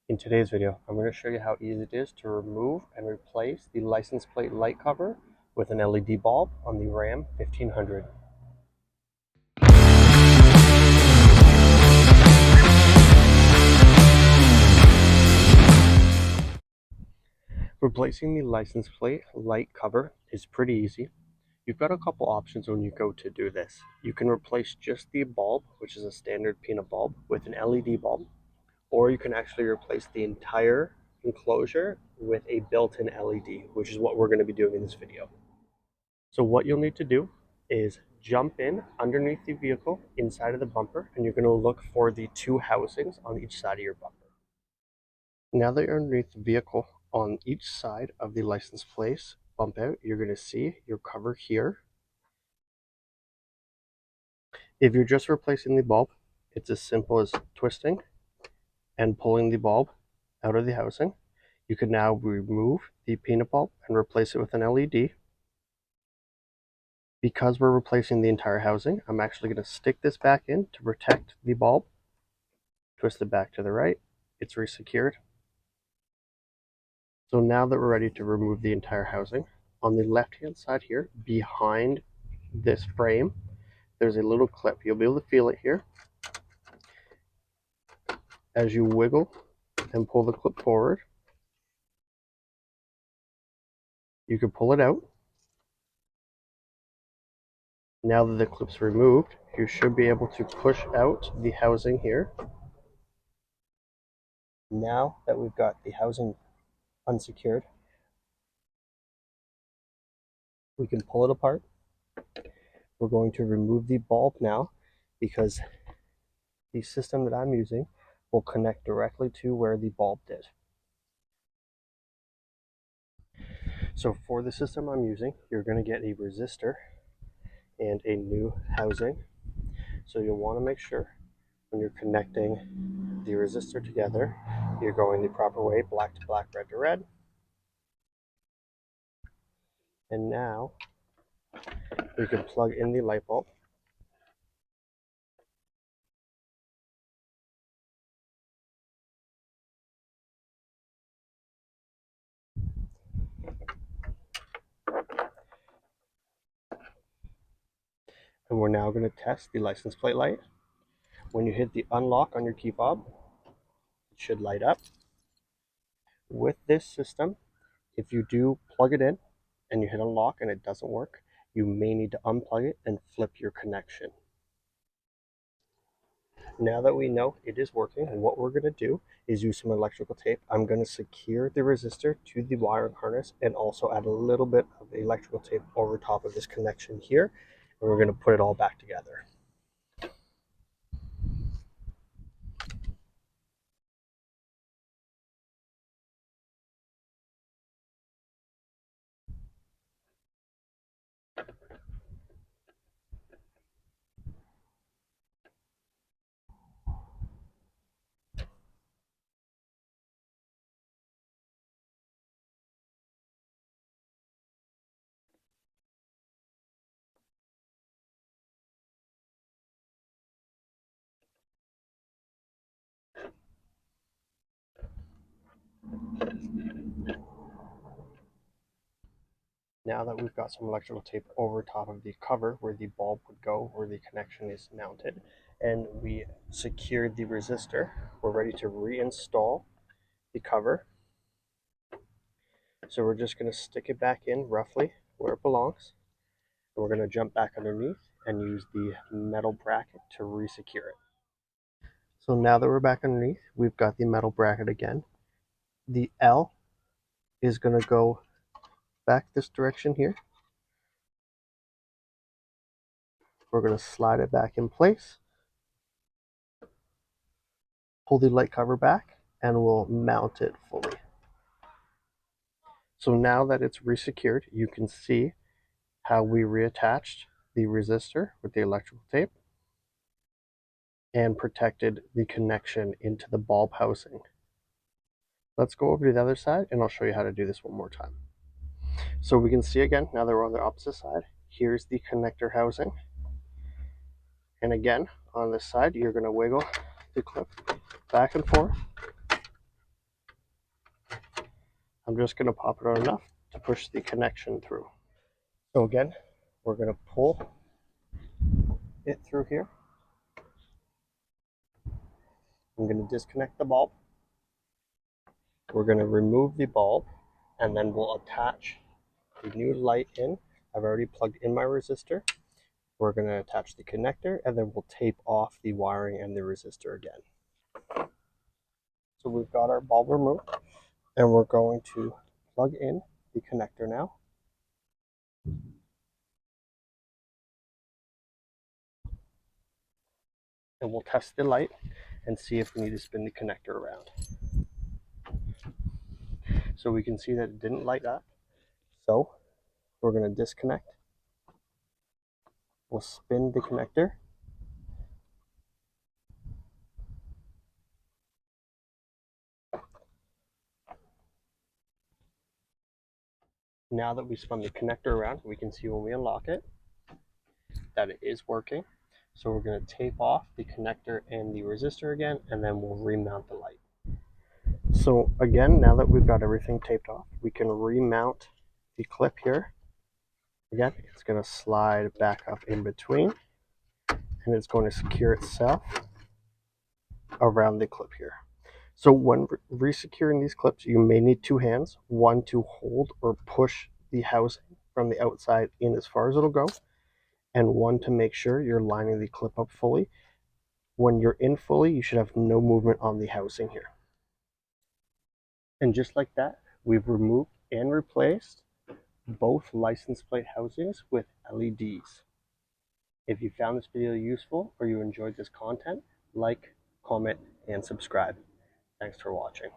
In today's video, I'm going to show you how easy it is to remove and replace the license plate light cover with an LED bulb on the Ram 1500. Replacing the license plate light cover is pretty easy. You've got a couple options when you go to do this. You can replace just the bulb, which is a standard peanut bulb, with an LED bulb, or you can actually replace the entire enclosure with a built-in LED, which is what we're going to be doing in this video. So what you'll need to do is jump in underneath the vehicle inside of the bumper, and you're going to look for the two housings on each side of your bumper. Now that you're underneath the vehicle on each side of the license plate bump out, you're going to see your cover here. If you're just replacing the bulb, it's as simple as twisting and pulling the bulb out of the housing. You can now remove the peanut bulb and replace it with an LED. Because we're replacing the entire housing, I'm actually going to stick this back in to protect the bulb. Twist it back to the right. It's resecured. So now that we're ready to remove the entire housing, on the left-hand side here, behind this frame, there's a little clip. You'll be able to feel it here. As you wiggle and pull the clip forward, you can pull it out. Now that the clip's removed, you should be able to push out the housing here. Now that we've got the housing unsecured, we can pull it apart. We're going to remove the bulb now because the system that I'm using will connect directly to where the bulb did. So for the system I'm using, you're going to get a resistor and a new housing. So you'll want to make sure when you're connecting the resistor together, you're going the proper way, black to black, red to red. And now we can plug in the light bulb. And we're now going to test the license plate light. When you hit the unlock on your key fob, it should light up. With this system, if you do plug it in and you hit unlock and it doesn't work, you may need to unplug it and flip your connection. Now that we know it is working, what we're going to do is use some electrical tape. I'm going to secure the resistor to the wiring harness and also add a little bit of electrical tape over top of this connection here, and we're going to put it all back together. Now that we've got some electrical tape over top of the cover where the bulb would go, where the connection is mounted, and we secured the resistor, we're ready to reinstall the cover. So we're just going to stick it back in roughly where it belongs. And we're going to jump back underneath and use the metal bracket to resecure it. So now that we're back underneath, we've got the metal bracket again. The L is going to go back this direction here. We're going to slide it back in place, pull the light cover back, and we'll mount it fully. So now that it's resecured, you can see how we reattached the resistor with the electrical tape and protected the connection into the bulb housing. Let's go over to the other side and I'll show you how to do this one more time. So we can see again, now that we're on the opposite side, here's the connector housing. And again, on this side, you're going to wiggle the clip back and forth. I'm just going to pop it on enough to push the connection through. So again, we're going to pull it through here. I'm going to disconnect the bulb. We're going to remove the bulb, and then we'll attach the new light in. I've already plugged in my resistor. We're going to attach the connector, and then we'll tape off the wiring and the resistor again. So we've got our bulb removed, and we're going to plug in the connector now. And we'll test the light and see if we need to spin the connector around. So we can see that it didn't light up. So we're going to disconnect. We'll spin the connector. Now that we spun the connector around, we can see when we unlock it that it is working. So we're going to tape off the connector and the resistor again, and then we'll remount the light. So again, now that we've got everything taped off, we can remount the clip here. Again, it's going to slide back up in between, and it's going to secure itself around the clip here. So when resecuring these clips, you may need two hands, one to hold or push the housing from the outside in as far as it'll go, and one to make sure you're lining the clip up fully. When you're in fully, you should have no movement on the housing here. And just like that, we've removed and replaced both license plate housings with LEDs. If you found this video useful or you enjoyed this content, like, comment, and subscribe. Thanks for watching.